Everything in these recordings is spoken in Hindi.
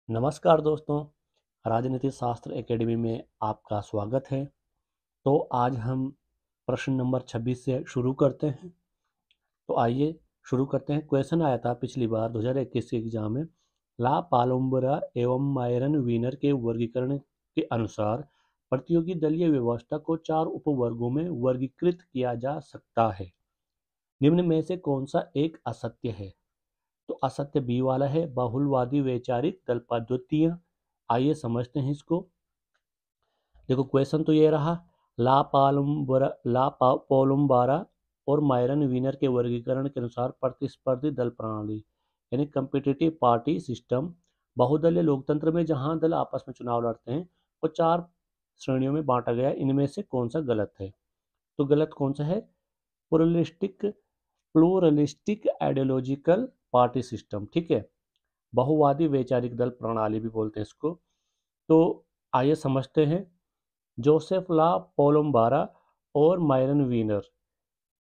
नमस्कार दोस्तों, राजनीति शास्त्र एकेडमी में आपका स्वागत है। तो आज हम प्रश्न नंबर 26 से शुरू करते हैं। तो आइए शुरू करते हैं। क्वेश्चन आया था पिछली बार 2021 के एग्जाम में, ला पालोम्बरा एवं मायरन वीनर के वर्गीकरण के अनुसार प्रतियोगी दलीय व्यवस्था को 4 उपवर्गों में वर्गीकृत किया जा सकता है। निम्न में से कौन सा एक असत्य है? तो असत्य बी वाला है, बहुलवादी वैचारिक दल पद्धतियां। आइए समझते हैं इसको। देखो क्वेश्चन तो ये रहा, पोलुम्बारा और मायरन वीनर के वर्गीकरण के अनुसार प्रतिस्पर्धी दल प्रणाली यानी कम्पिटिटिव पार्टी सिस्टम, बहुदलीय लोकतंत्र में जहां दल आपस में चुनाव लड़ते हैं, वो 4 श्रेणियों में बांटा गया। इनमें से कौन सा गलत है? तो गलत कौन सा है? Pluralistic pluralistic ideological party system, ठीक है। बहुवादी वैचारिक दल प्रणाली भी बोलते हैं इसको। तो आइए समझते हैं। जोसेफ ला पोलोम्बारा और मायरन वीनर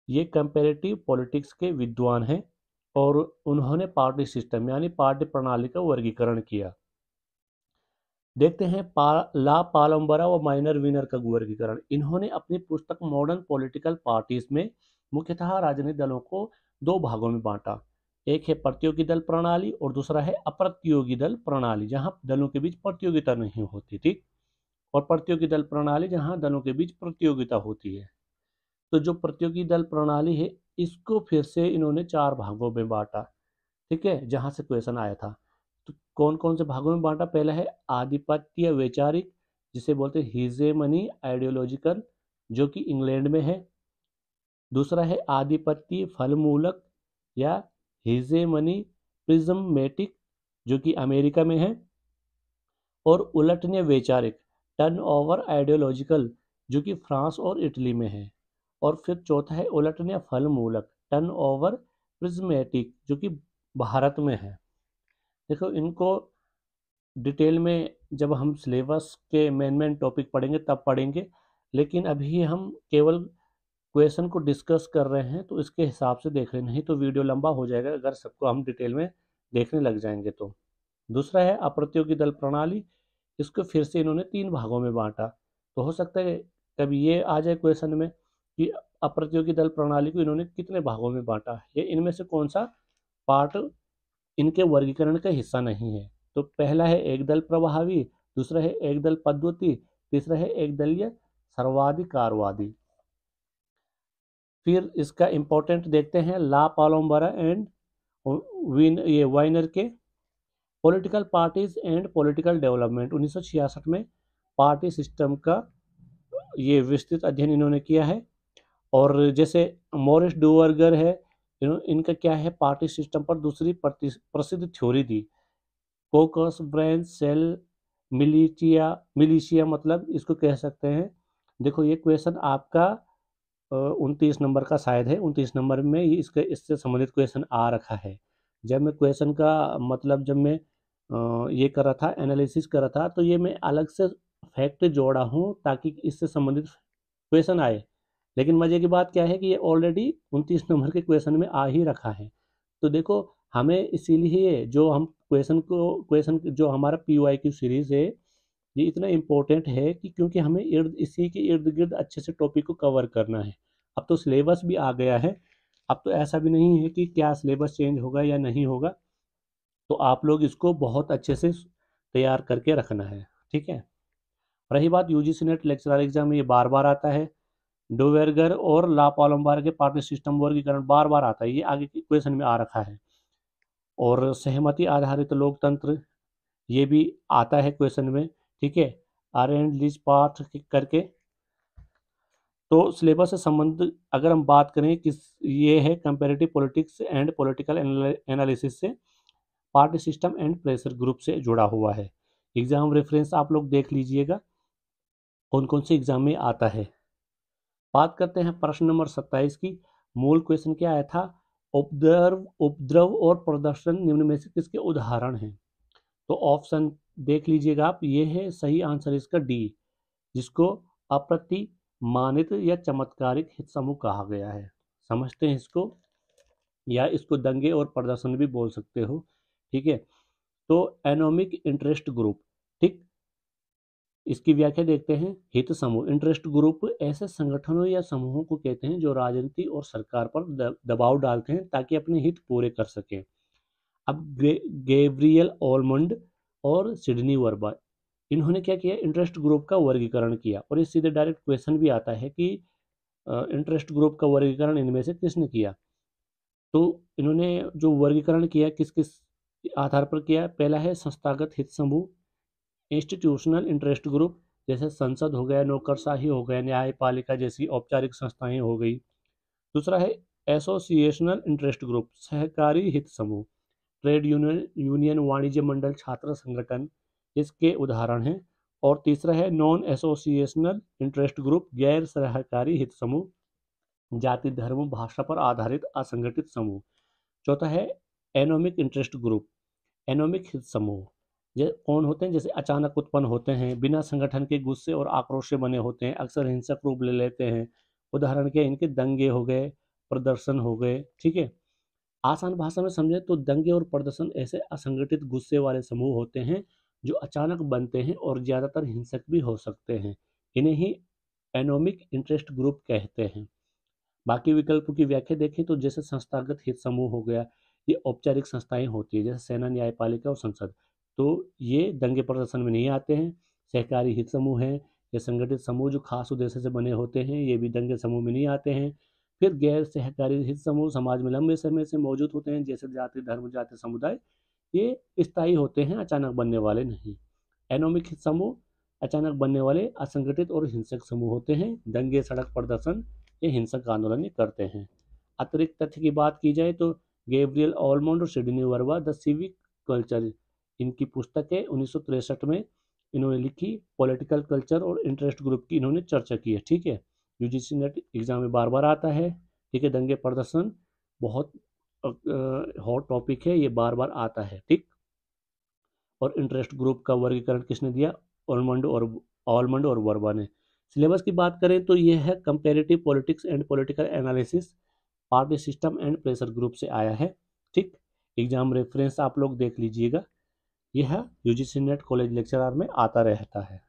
ये कंपैरेटिव पॉलिटिक्स के विद्वान हैं और उन्होंने पार्टी सिस्टम यानी पार्टी प्रणाली का वर्गीकरण किया। देखते हैं ला पालोम्बारा और माइनर वीनर का वर्गीकरण। इन्होंने अपनी पुस्तक मॉडर्न पॉलिटिकल पार्टीज में मुख्यतः राजनीतिक दलों को 2 भागों में बांटा। एक है प्रतियोगी दल प्रणाली और दूसरा है अप्रतियोगी दल प्रणाली, जहां दलों के बीच प्रतियोगिता नहीं होती थी, और प्रतियोगी दल प्रणाली जहां दलों के बीच प्रतियोगिता होती है। तो जो प्रतियोगी दल प्रणाली है, इसको फिर से इन्होंने 4 भागों में बांटा, ठीक है, जहां से क्वेश्चन आया था। तो कौन कौन से भागों में बांटा? पहला है आधिपत्य वैचारिक, जिसे बोलते हैं हीजेमनी आइडियोलॉजिकल, जो कि इंग्लैंड में है। दूसरा है आधिपत्य फलमूलक या हीजेमनी प्रिज्मेटिक, जो कि अमेरिका में है। और उलटने वैचारिक टर्न ओवर आइडियोलॉजिकल, जो कि फ्रांस और इटली में है। और फिर चौथा है उलटने फल मूलक टर्न ओवर प्रिज्मेटिक, जो कि भारत में है। देखो इनको डिटेल में जब हम सिलेबस के मेन टॉपिक पढ़ेंगे तब पढ़ेंगे, लेकिन अभी हम केवल क्वेश्चन को डिस्कस कर रहे हैं, तो इसके हिसाब से देख रहे, नहीं तो वीडियो लंबा हो जाएगा अगर सबको हम डिटेल में देखने लग जाएंगे तो। दूसरा है अप्रतियोगी दल प्रणाली। इसको फिर से इन्होंने 3 भागों में बांटा। तो हो सकता है कभी ये आ जाए क्वेश्चन में कि अप्रतियोगी दल प्रणाली को इन्होंने कितने भागों में बांटा, ये इनमें से कौन सा पार्ट इनके वर्गीकरण का हिस्सा नहीं है। तो पहला है एक दल प्रभावी, दूसरा है एक दल पद्धति, तीसरा है एक दलीय सर्वाधिकारवादी। फिर इसका इंपॉर्टेंट देखते हैं, ला पालोम्बरा एंड वाइनर के political parties and political development 1966 में पार्टी सिस्टम का ये विस्तृत अध्ययन इन्होंने किया है। और जैसे मॉरिस डुवर्गर है, इनका क्या है, पार्टी सिस्टम पर दूसरी प्रसिद्ध थ्योरी दी, caucus branch cell militia. Militia मतलब इसको कह सकते हैं। देखो ये क्वेश्चन आपका 29 नंबर का शायद है, 29 नंबर में इसके इससे संबंधित क्वेश्चन आ रखा है। जब मैं क्वेश्चन का मतलब जब मैं ये कर रहा था, एनालिसिस कर रहा था, तो ये मैं अलग से फैक्ट जोड़ा हूँ ताकि इससे संबंधित क्वेश्चन आए। लेकिन मज़े की बात क्या है कि ये ऑलरेडी 29 नंबर के क्वेश्चन में आ ही रखा है। तो देखो हमें इसीलिए जो हम क्वेश्चन जो हमारा PYQ सीरीज़ है, ये इतना इम्पोर्टेंट है कि क्योंकि हमें इसी के इर्द गिर्द अच्छे से टॉपिक को कवर करना है। अब तो सिलेबस भी आ गया है, अब तो ऐसा भी नहीं है कि क्या सिलेबस चेंज होगा या नहीं होगा। तो आप लोग इसको बहुत अच्छे से तैयार करके रखना है, ठीक है। रही बात UGC नेट लेक्चरर एग्जाम में, ये बार बार आता है। डोवेर्गर और ला पालोम्बार के पार्टी सिस्टम वर्गीकरण बार बार आता है, ये आगे के क्वेश्चन में आ रखा है। और सहमति आधारित लोकतंत्र, ये भी आता है क्वेश्चन में, ठीक है, आर एंड लीज पार्ट करके। तो सिलेबस से संबंधित अगर हम बात करें किस, ये है comparative politics and political analysis से, party system and pressure group से जुड़ा हुआ है। एग्जाम रेफरेंस आप लोग देख लीजिएगा कौन कौन से एग्जाम में आता है। बात करते हैं प्रश्न नंबर 27 की। मूल क्वेश्चन क्या आया था, उपद्रव और प्रदर्शन निम्न में से किसके उदाहरण हैं? तो ऑप्शन देख लीजिएगा आप, ये है सही आंसर इसका डी, जिसको अप्रतिमानित या चमत्कारिक हित समूह कहा गया है। समझते हैं इसको, या इसको दंगे और प्रदर्शन भी बोल सकते हो, ठीक है। तो एनोमिक इंटरेस्ट ग्रुप, ठीक, इसकी व्याख्या देखते हैं। हित समूह, इंटरेस्ट ग्रुप ऐसे संगठनों या समूहों को कहते हैं जो राजनीति और सरकार पर दबाव डालते हैं ताकि अपने हित पूरे कर सकें। अब गैब्रियल ऑलमंड और सिडनी वर्बा, इन्होंने क्या किया, इंटरेस्ट ग्रुप का वर्गीकरण किया। और इस सीधे डायरेक्ट क्वेश्चन भी आता है कि इंटरेस्ट ग्रुप का वर्गीकरण इनमें से किसने किया। तो इन्होंने जो वर्गीकरण किया किस किस आधार पर किया, पहला है संस्थागत हित समूह, इंस्टीट्यूशनल इंटरेस्ट ग्रुप, जैसे संसद हो गया, नौकरशाही हो गया, न्यायपालिका जैसी औपचारिक संस्थाएं हो गई। दूसरा है एसोसिएशनल इंटरेस्ट ग्रुप, सहकारी हित समूह, ट्रेड यूनियन, वाणिज्य मंडल, छात्र संगठन, इसके उदाहरण हैं। और तीसरा है नॉन एसोसिएशनल इंटरेस्ट ग्रुप, गैर सहकारी हित समूह, जाति धर्म भाषा पर आधारित असंगठित समूह। चौथा है एनोमिक इंटरेस्ट ग्रुप, एनोमिक हित समूह, ये कौन होते हैं, जैसे अचानक उत्पन्न होते हैं, बिना संगठन के गुस्से और आक्रोश से बने होते हैं, अक्सर हिंसक रूप ले लेते हैं। उदाहरण के इनके दंगे हो गए, प्रदर्शन हो गए, ठीक है। आसान भाषा में समझें तो दंगे और प्रदर्शन ऐसे असंगठित गुस्से वाले समूह होते हैं जो अचानक बनते हैं और ज़्यादातर हिंसक भी हो सकते हैं। इन्हें ही एनोमिक इंटरेस्ट ग्रुप कहते हैं। बाकी विकल्पों की व्याख्या देखें तो जैसे संस्थागत हित समूह हो गया, ये औपचारिक संस्थाएं होती है, जैसे सेना, न्यायपालिका और संसद, तो ये दंगे प्रदर्शन में नहीं आते हैं। सहकारी हित समूह हैं, ये संगठित समूह जो खास उद्देश्य से बने होते हैं, ये भी दंगे समूह में नहीं आते हैं। फिर गैर सहकारी हित समूह समाज में लंबे समय से मौजूद होते हैं, जैसे जाति धर्म जाति समुदाय, ये स्थायी होते हैं, अचानक बनने वाले नहीं। एनोमिक हित समूह अचानक बनने वाले असंगठित और हिंसक समूह होते हैं, दंगे सड़क प्रदर्शन ये हिंसक आंदोलन करते हैं। अतिरिक्त तथ्य की बात की जाए तो गैब्रियल ऑलमंड और Sydney Verba the civic culture, इनकी पुस्तक है 1963 में इन्होंने लिखी, पॉलिटिकल कल्चर और इंटरेस्ट ग्रुप की इन्होंने चर्चा की है, ठीक है। यूजीसी नेट एग्जाम में बार बार आता है, ठीक है। दंगे प्रदर्शन बहुत हॉट टॉपिक है, ये बार बार आता है, ठीक। और इंटरेस्ट ग्रुप का वर्गीकरण किसने दिया, ऑलमंड और वर्बा ने। सिलेबस की बात करें तो यह है comparative politics and political analysis, party system and pressure group से आया है, ठीक। एग्जाम रेफरेंस आप लोग देख लीजिएगा, यह यूजीसी नेट कॉलेज लेक्चरर में आता रहता है।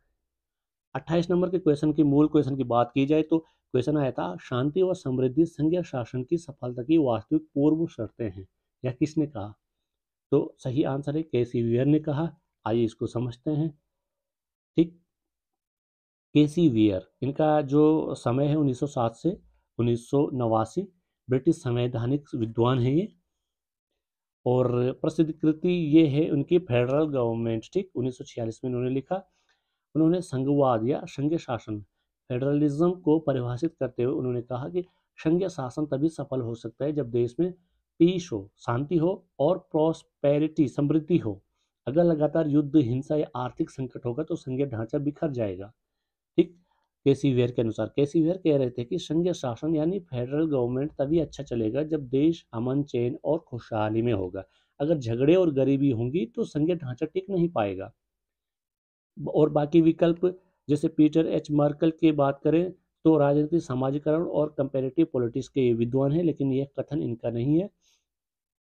28 नंबर के क्वेश्चन की मूल क्वेश्चन की बात की जाए तो क्वेश्चन आया था, शांति व समृद्धि संघीय शासन की सफलता की वास्तविक पूर्व शर्तें हैं, यह किसने कहा। तो सही आंसर है केसी वियर ने कहा। आइए इसको समझते हैं, ठीक। केसी वियर, इनका जो समय है 1907 से 1989, ब्रिटिश संवैधानिक विद्वान है ये। और प्रसिद्ध कृति ये है उनकी फेडरल गवर्नमेंट, ठीक, 1946 में इन्होंने लिखा। उन्होंने संघवाद या संघीय शासन, फेडरलिज्म को परिभाषित करते हुए उन्होंने कहा कि संघीय शासन तभी सफल हो सकता है जब देश में पीस हो, शांति हो और प्रॉस्पेरिटी, समृद्धि हो। अगर लगातार युद्ध, हिंसा या आर्थिक संकट होगा तो संघीय ढांचा बिखर जाएगा, ठीक। केसी वेयर के अनुसार, केसी वेयर कह रहे थे कि संघीय शासन यानी फेडरल गवर्नमेंट तभी अच्छा चलेगा जब देश अमन चैन और खुशहाली में होगा। अगर झगड़े और गरीबी होंगी तो संघीय ढांचा टिक नहीं पाएगा। और बाकी विकल्प जैसे पीटर एच मार्कल की बात करें तो राजनीतिक समाजीकरण और कंपेरेटिव पॉलिटिक्स के ये विद्वान हैं, लेकिन यह कथन इनका नहीं है।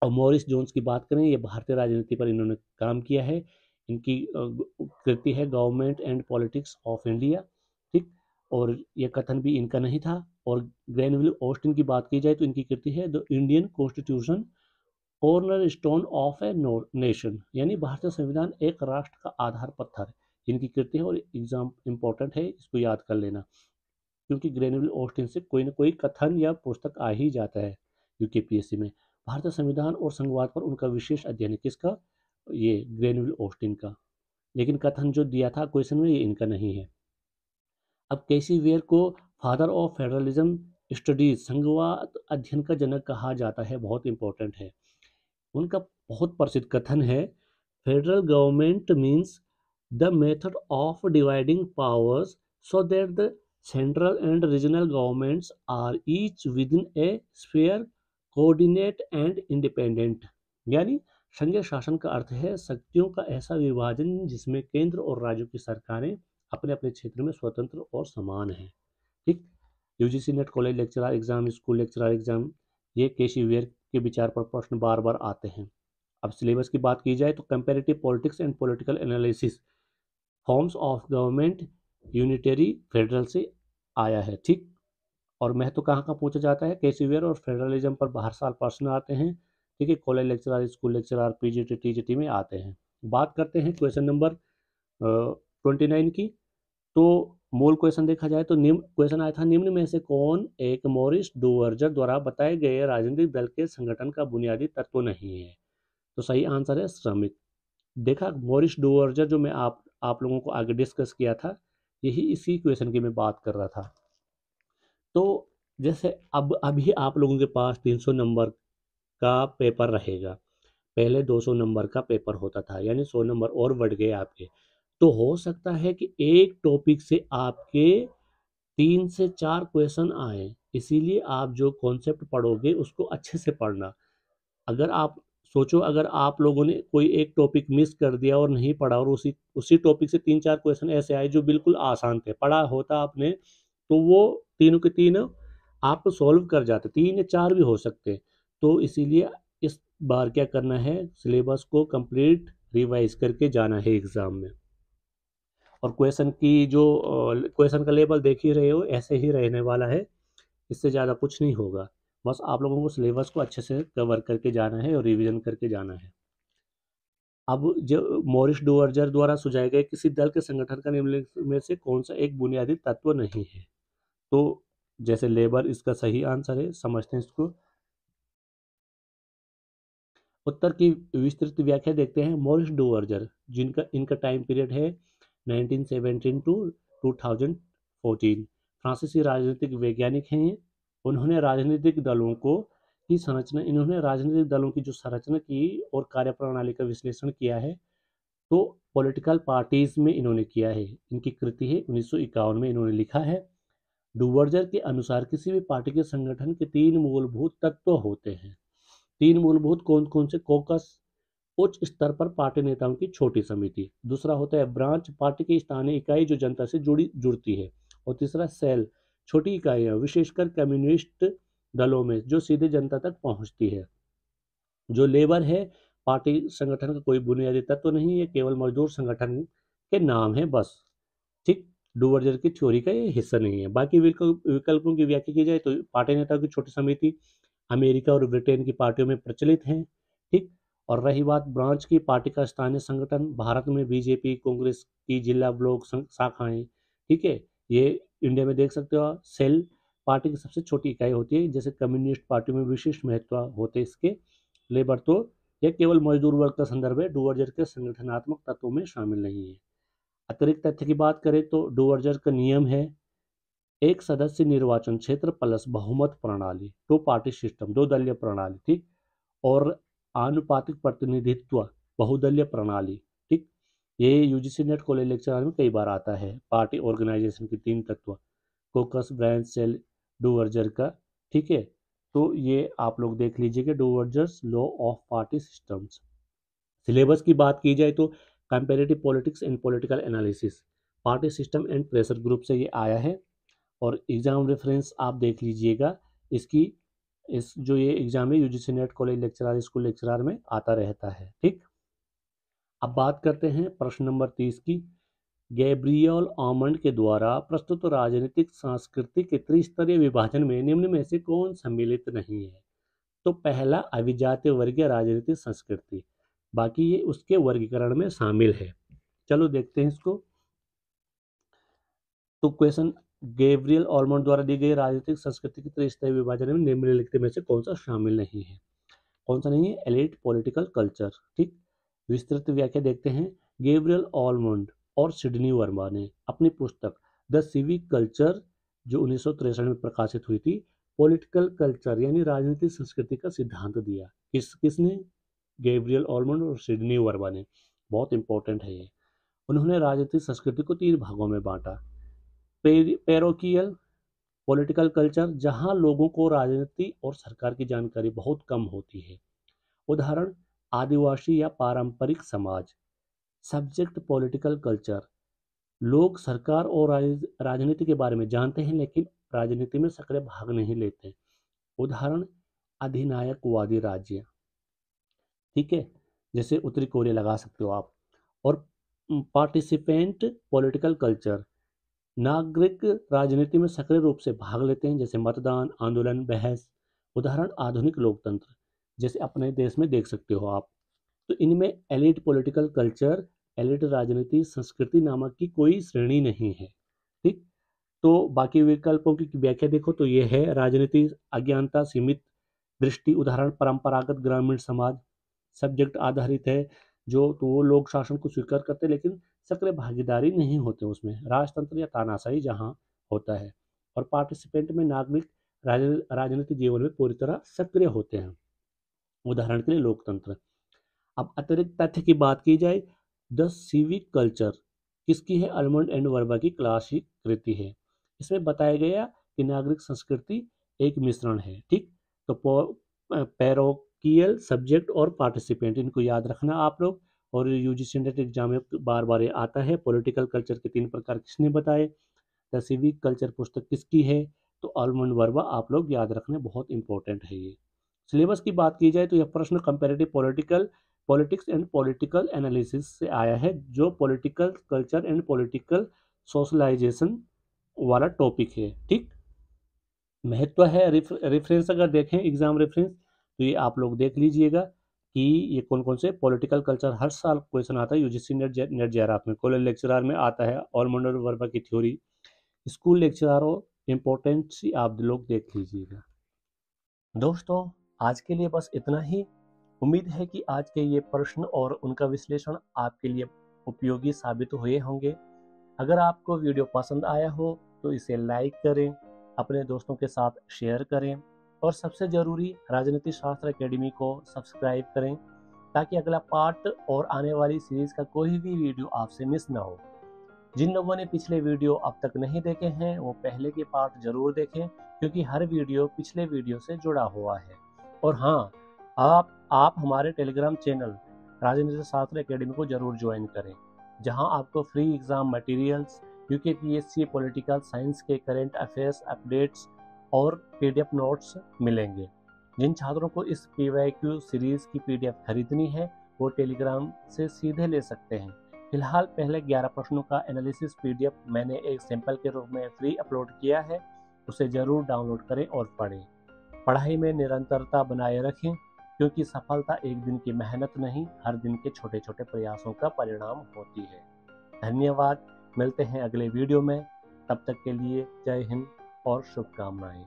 और मॉरिस जोन्स की बात करें, ये भारतीय राजनीति पर इन्होंने काम किया है, इनकी कृति है government and politics of India, ठीक। और ये कथन भी इनका नहीं था। और ग्रेनविल ऑस्टिन की बात की जाए तो इनकी कृति है the Indian constitution corner stone of a nation, यानी भारतीय संविधान एक राष्ट्र का आधार पत्थर, इनकी कृति है। और एग्जाम इंपॉर्टेंट है, इसको याद कर लेना, क्योंकि ग्रेनविल ऑस्टिन से कोई ना कोई कथन या पुस्तक आ ही जाता है यूकेपीएससी में। भारतीय संविधान और संघवाद पर उनका विशेष अध्ययन है, किसका, ये ग्रेनविल ऑस्टिन का। लेकिन कथन जो दिया था क्वेश्चन में, ये इनका नहीं है। अब केसी वेयर को फादर ऑफ फेडरलिज्म स्टडीज, संघवाद अध्ययन का जनक कहा जाता है, बहुत इंपॉर्टेंट है। उनका बहुत प्रसिद्ध कथन है, federal government means the method of dividing powers so that the central and regional governments are each within a sphere, coordinate and independent. यानी संघीय शासन का अर्थ है शक्तियों का ऐसा विभाजन जिसमें केंद्र और राज्यों की सरकारें अपने अपने क्षेत्र में स्वतंत्र और समान हैं, ठीक। UGC net college lecturer exam, school lecturer exam, ये केसी वेयर के विचार पर प्रश्न बार बार आते हैं। अब सिलेबस की बात की जाए तो comparative politics and political analysis, forms of government, unitary, federal से आया है। ठीक, और महत्व कहाँ का पूछा जाता है, कैसीवेयर और फेडरलिज्म पर हर साल प्रश्न आते हैं। ठीक है, college lecturer, school lecturer, PGT TGT में आते हैं। बात करते हैं क्वेश्चन नंबर 29 की। तो मूल क्वेश्चन देखा जाए तो निम्न क्वेश्चन आया था, निम्न में से कौन एक मॉरिस डुवर्जर द्वारा बताए गए राजनीतिक दल के संगठन का बुनियादी तत्व नहीं है। तो सही आंसर है श्रमिक। देखा, मॉरिस डुवर्जर जो मैं आप लोगों को आगे डिस्कस किया था, यही इसी क्वेश्चन की मैं बात कर रहा था। तो जैसे अब अभी आप लोगों के पास 300 नंबर का पेपर रहेगा, पहले 200 नंबर का पेपर होता था, यानी 100 नंबर और बढ़ गए आपके। तो हो सकता है कि एक टॉपिक से आपके 3 से 4 क्वेश्चन आए, इसीलिए आप जो कॉन्सेप्ट पढ़ोगे उसको अच्छे से पढ़ना। अगर आप सोचो, अगर आप लोगों ने कोई एक टॉपिक मिस कर दिया और नहीं पढ़ा, और उसी उसी टॉपिक से 3-4 क्वेश्चन ऐसे आए जो बिल्कुल आसान थे, पढ़ा होता आपने, तो वो तीनों के तीनों आप सॉल्व कर जाते, 3 या 4 भी हो सकते। तो इसीलिए इस बार क्या करना है, सिलेबस को कंप्लीट रिवाइज करके जाना है एग्जाम में। और क्वेश्चन की जो क्वेश्चन का लेवल देख ही रहे हो, ऐसे ही रहने वाला है, इससे ज़्यादा कुछ नहीं होगा। बस आप लोगों को सिलेबस को अच्छे से कवर करके जाना है और रिवीजन करके जाना है। अब जो मॉरिस डुवर्जर द्वारा सुझाए गए किसी दल के संगठन का निम्नलिखित में से कौन सा एक बुनियादी तत्व नहीं है। तो जैसे लेबर इसका सही आंसर है, समझते हैं इसको। उत्तर की विस्तृत व्याख्या देखते हैं। मॉरिस डुवर्जर, जिनका इनका टाइम पीरियड है 1917 टू 2014, फ्रांसीसी राजनीतिक वैज्ञानिक हैं ये। उन्होंने राजनीतिक दलों को की संरचना इन्होंने राजनीतिक दलों की जो संरचना की और कार्यप्रणाली का विश्लेषण किया है, तो पॉलिटिकल पार्टीज में इन्होंने किया है। इनकी कृति है 1951 में इन्होंने लिखा है। डुवर्जर के अनुसार किसी भी पार्टी के संगठन के 3 मूलभूत तत्व होते हैं। 3 मूलभूत कौन कौन से? कॉकस, उच्च स्तर पर पार्टी नेताओं की छोटी समिति। दूसरा होता है ब्रांच, पार्टी की स्थानीय इकाई जो जनता से जुड़ती है। और तीसरा सेल, छोटी इकाइयां, विशेषकर कम्युनिस्ट दलों में जो सीधे जनता तक पहुंचती है। जो लेबर है, पार्टी संगठन का कोई बुनियादी तत्व नहीं है, केवल मजदूर संगठन के नाम है बस। ठीक, डुवर्जर की थ्योरी का ये हिस्सा नहीं है। बाकी विकल्पों की व्याख्या की जाए तो पार्टी नेताओं की छोटी समिति अमेरिका और ब्रिटेन की पार्टियों में प्रचलित हैं। ठीक, और रही बात ब्रांच की, पार्टी का स्थानीय संगठन, भारत में बीजेपी, कांग्रेस की जिला ब्लॉक शाखाएं। ठीक है, ये इंडिया में देख सकते हो आप। सेल, पार्टी की सबसे छोटी इकाई होती है, जैसे कम्युनिस्ट पार्टी में विशिष्ट महत्व होते हैं इसके। लेबर तो यह केवल मजदूर वर्ग का संदर्भ है, डुवर्जर के संगठनात्मक तत्वों में शामिल नहीं है। अतिरिक्त तथ्य की बात करें तो डुवर्जर का नियम है एक सदस्य निर्वाचन क्षेत्र प्लस बहुमत प्रणाली, 2 पार्टी सिस्टम, 2 दलीय प्रणाली। ठीक, और आनुपातिक प्रतिनिधित्व, बहुदलीय प्रणाली। ठीक, ये यूजीसी नेट कॉलेज लेक्चर में कई बार आता है। पार्टी ऑर्गेनाइजेशन के 3 तत्व, कोकस, ब्रांच, सेल, डुवर्जर का। ठीक है, तो ये आप लोग देख लीजिएगा, Duverger's law of party systems. Syllabus की बात की जाए तो comparative politics and political analysis, party system and pressure group से ये आया है। और एग्जाम रेफरेंस आप देख लीजिएगा इसकी, इस जो ये एग्जाम है UGC net college lecturer, school lecturer में आता रहता है। ठीक, अब बात करते हैं प्रश्न नंबर 30 की। गैब्रियल ऑमंड के द्वारा प्रस्तुत राजनीतिक सांस्कृतिक के त्रिस्तरीय विभाजन में निम्न में से कौन सम्मिलित नहीं है। तो पहला, अभिजातीय वर्गीय राजनीतिक संस्कृति, बाकी ये उसके वर्गीकरण में शामिल है। चलो देखते हैं इसको। तो क्वेश्चन, गैब्रियल ऑलमंड द्वारा दी गई राजनीतिक संस्कृति के त्रिस्तरीय विभाजन में निम्नलिखित में से कौन सा शामिल नहीं है। कौन सा नहीं है? Elite political culture. ठीक, विस्तृत व्याख्या देखते हैं। गैब्रियल ऑलमंड और सिडनी वर्मा ने अपनी पुस्तक द सिविक कल्चर जो 1963 में प्रकाशित हुई थी, पॉलिटिकल कल्चर यानी राजनीतिक संस्कृति का सिद्धांत दिया। किसने? गैब्रियल ऑलमंड और सिडनी वर्मा ने। बहुत इंपॉर्टेंट है ये। उन्होंने राजनीतिक संस्कृति को 3 भागों में बांटा। पैरोकियल पॉलिटिकल कल्चर, जहां लोगों को राजनीति और सरकार की जानकारी बहुत कम होती है। उदाहरण, आदिवासी या पारंपरिक समाज। सब्जेक्ट पॉलिटिकल कल्चर, लोग सरकार और राजनीति के बारे में जानते हैं लेकिन राजनीति में सक्रिय भाग नहीं लेते। उदाहरण, अधिनायकवादी राज्य। ठीक है, जैसे उत्तरी कोरिया लगा सकते हो आप। और पार्टिसिपेंट पॉलिटिकल कल्चर, नागरिक राजनीति में सक्रिय रूप से भाग लेते हैं, जैसे मतदान, आंदोलन, बहस। उदाहरण आधुनिक लोकतंत्र, जैसे अपने देश में देख सकते हो आप। तो इनमें एलिट पॉलिटिकल कल्चर, एलिट राजनीति संस्कृति नामक की कोई श्रेणी नहीं है। ठीक। तो बाकी विकल्पों की व्याख्या देखो तो ये है: राजनीति अज्ञानता, सीमित दृष्टि। उदाहरण परंपरागत ग्रामीण समाज। सब्जेक्ट आधारित है, जो तो वो लोग शासन को स्वीकार करते हैं लेकिन सक्रिय भागीदारी नहीं होते उसमें। राजतंत्र या तानाशाही जहाँ होता है। और पार्टिसिपेंट में नागरिक राजनीतिक जीवन में पूरी तरह सक्रिय होते हैं। उदाहरण के लिए लोकतंत्र। अब अतिरिक्त तथ्य की बात की जाए, द सिविक कल्चर किसकी है? अल्मंड एंड वर्बा की क्लासिक कृति है। इसमें बताया गया कि नागरिक संस्कृति एक मिश्रण है। ठीक। तो पैरोकियल, सब्जेक्ट और पार्टिसिपेंट, इनको याद रखना आप लोग। और यूजीसी नेट एग्जाम में बार बार ये आता है। पॉलिटिकल कल्चर के 3 प्रकार किसने बताए? द सिविक कल्चर पुस्तक किसकी है? तो अल्मंड वर्बा आप लोग याद रखना, बहुत इंपॉर्टेंट है ये। सिलेबस की बात की जाए तो यह प्रश्न comparative politics and political analysis से आया है, जो political culture and political socialisation वाला टॉपिक है। ठीक। महत्व है रेफरेंस अगर देखें, एग्जाम रेफरेंस, तो ये आप लोग देख लीजिएगा कि ये कौन कौन से पॉलिटिकल कल्चर हर साल क्वेश्चन आता है यूजीसी नेट जेआरएफ में। कॉलेज लेक्चरर में आता है ऑलमंड वर्बा की थ्योरी। स्कूल लेक्चरर इंपॉर्टेंट आप लोग देख लीजिएगा। दोस्तों, आज के लिए बस इतना ही। उम्मीद है कि आज के ये प्रश्न और उनका विश्लेषण आपके लिए उपयोगी साबित हुए होंगे। अगर आपको वीडियो पसंद आया हो तो इसे लाइक करें, अपने दोस्तों के साथ शेयर करें और सबसे ज़रूरी, राजनीति शास्त्र एकेडमी को सब्सक्राइब करें ताकि अगला पार्ट और आने वाली सीरीज़ का कोई भी वीडियो आपसे मिस ना हो। जिन लोगों ने पिछले वीडियो अब तक नहीं देखे हैं वो पहले के पार्ट जरूर देखें, क्योंकि हर वीडियो पिछले वीडियो से जुड़ा हुआ है। और हाँ, आप हमारे टेलीग्राम चैनल राजनीति शास्त्र एकेडमी को जरूर ज्वाइन करें, जहां आपको free exam materials, UKPSC political science के करंट अफेयर्स अपडेट्स और पीडीएफ नोट्स मिलेंगे। जिन छात्रों को इस पीवाईक्यू सीरीज की पीडीएफ खरीदनी है वो टेलीग्राम से सीधे ले सकते हैं। फिलहाल पहले 11 प्रश्नों का एनालिसिस पीडीएफ मैंने एक सैंपल के रूप में फ्री अपलोड किया है, उसे जरूर डाउनलोड करें और पढ़ें। पढ़ाई में निरंतरता बनाए रखें, क्योंकि सफलता एक दिन की मेहनत नहीं, हर दिन के छोटे छोटे प्रयासों का परिणाम होती है। धन्यवाद। मिलते हैं अगले वीडियो में। तब तक के लिए जय हिंद और शुभकामनाएं।